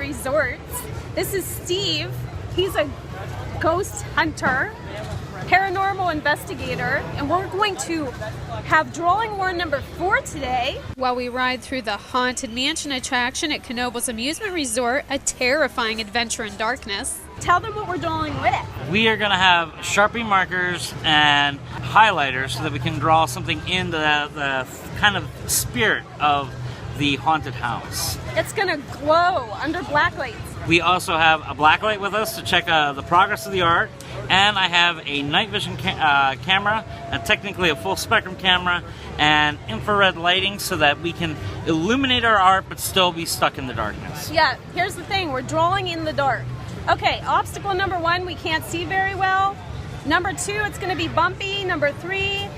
Resorts. This is Steve. He's a ghost hunter, paranormal investigator, and we're going to have drawing award number 4 today while we ride through the Haunted Mansion attraction at Knoebels Amusement Resort, a terrifying adventure in darkness. Tell them what we're drawing with. We are going to have Sharpie markers and highlighters so that we can draw something in the kind of spirit of the haunted house. It's going to glow under black lights. We also have a black light with us to check the progress of the art, and I have a night vision camera, and technically a full spectrum camera, and infrared lighting so that we can illuminate our art but still be stuck in the darkness. Yeah, here's the thing, we're drawing in the dark. Okay, obstacle number 1, we can't see very well. Number 2, it's going to be bumpy. Number 3,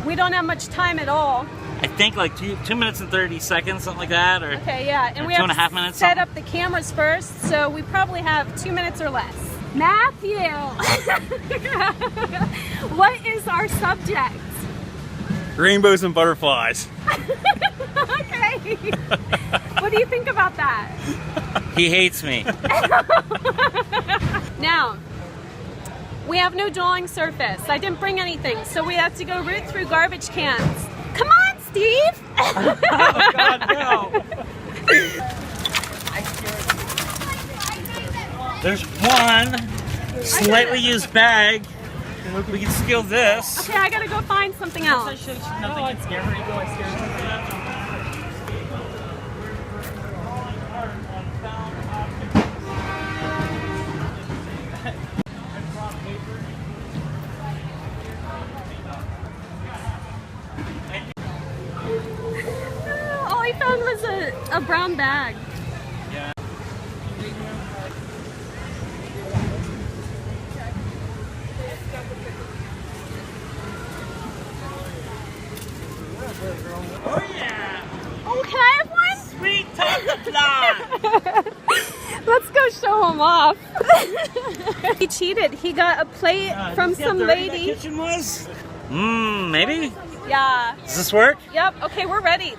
we don't have much time at all. I think like 2 minutes and 30 seconds, something like that, or okay, yeah, and we have 2.5 minutes. Set up the cameras first, so we probably have 2 minutes or less. Matthew, what is our subject? Rainbows and butterflies. Okay. What do you think about that? He hates me. Now, we have no drawing surface. I didn't bring anything, so we have to go root through garbage cans. Come on, Steve! Oh, God, no! There's one slightly used bag. We can steal this. Okay, I gotta go find something else. All I found was a brown bag. Yeah. Oh yeah! Oh, can I have one? Sweet taco. Let's go show him off. He cheated. He got a plate from some lady. That kitchen was? Maybe? Yeah. Does this work? Yep. Okay, we're ready.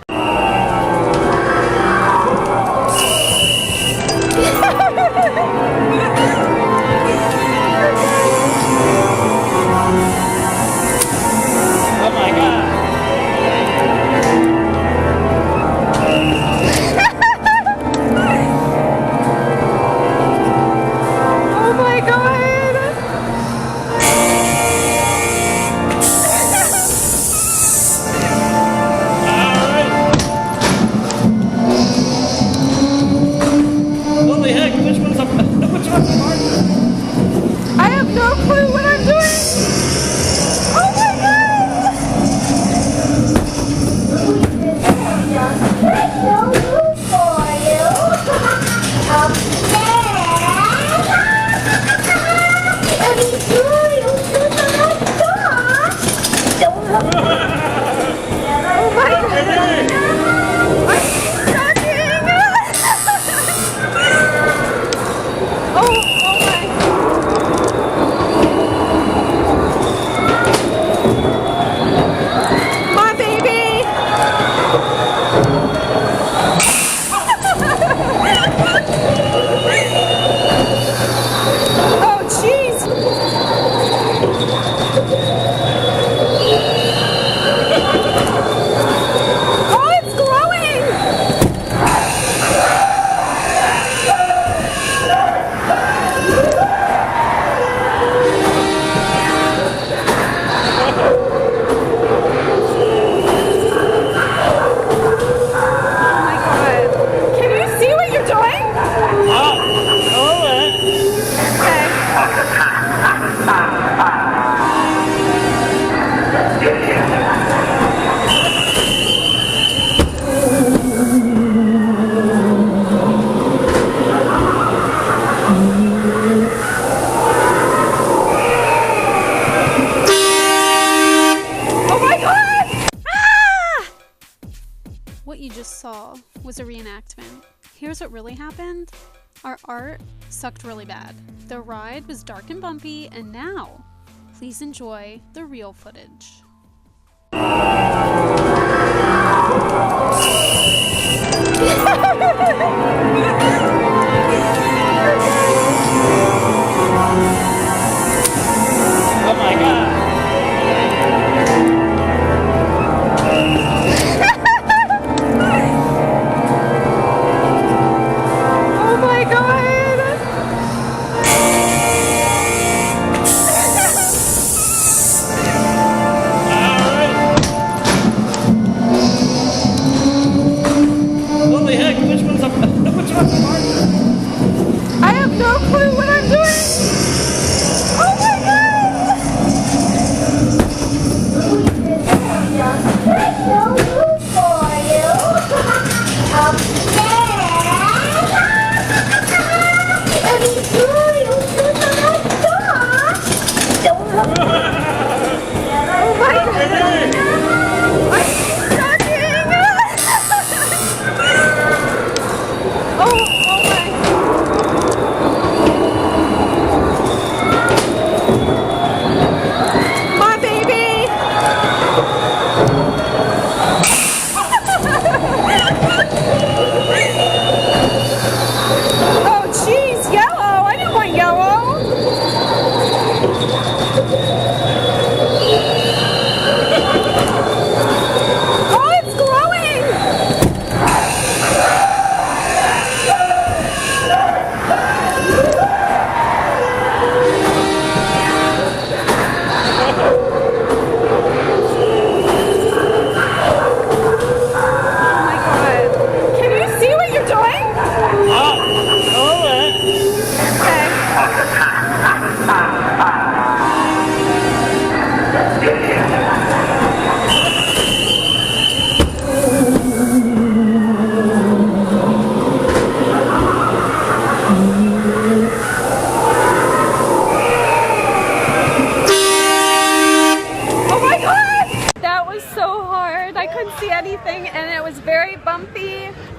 Oh my God. Oh my God. Holy heck, which one's a marker? I have no clue what I'm doing. Oh my God. Oh my God. saw was a reenactment. Here's what really happened. Our art sucked really bad. The ride was dark and bumpy, and now, please enjoy the real footage.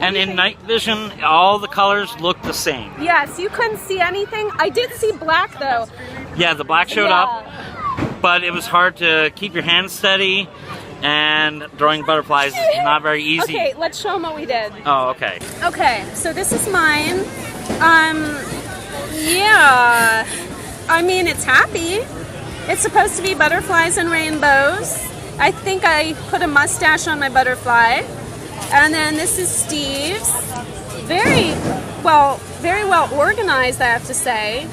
And in night vision, all the colors look the same. Yes, you couldn't see anything. I did see black though. Yeah, the black showed Yeah. up, but it was hard to keep your hands steady, and drawing butterflies is not very easy. Okay, let's show them what we did. Oh, okay. Okay, so this is mine. Yeah. I mean, it's happy. It's supposed to be butterflies and rainbows. I think I put a mustache on my butterfly. And then this is Steve's. Very well organized, I have to say.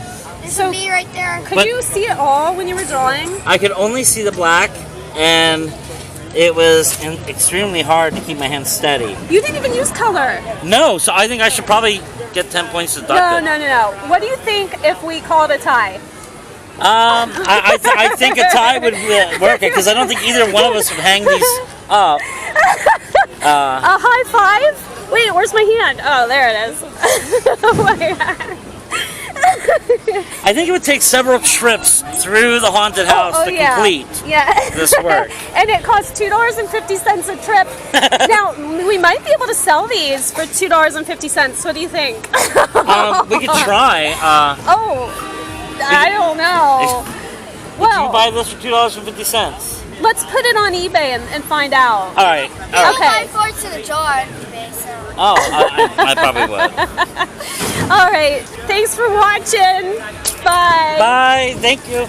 This So- is me right there. Could you see it all when you were drawing? I could only see the black, and it was extremely hard to keep my hands steady. You didn't even use color. No, so I think I should probably get 10 points deducted. No. What do you think if we called a tie? I think a tie would work, because I don't think either one of us would hang these up. A high five? Wait, where's my hand? Oh, there it is. Oh my God. I think it would take several trips through the haunted house to complete this work. And it costs $2.50 a trip. Now, we might be able to sell these for $2.50. What do you think? We could try. I don't know. Would you buy this for $2.50? Let's put it on eBay and find out. All right. Okay. I forward to the jar on eBay, so. Oh, I probably would. All right. Thanks for watching. Bye. Bye. Thank you.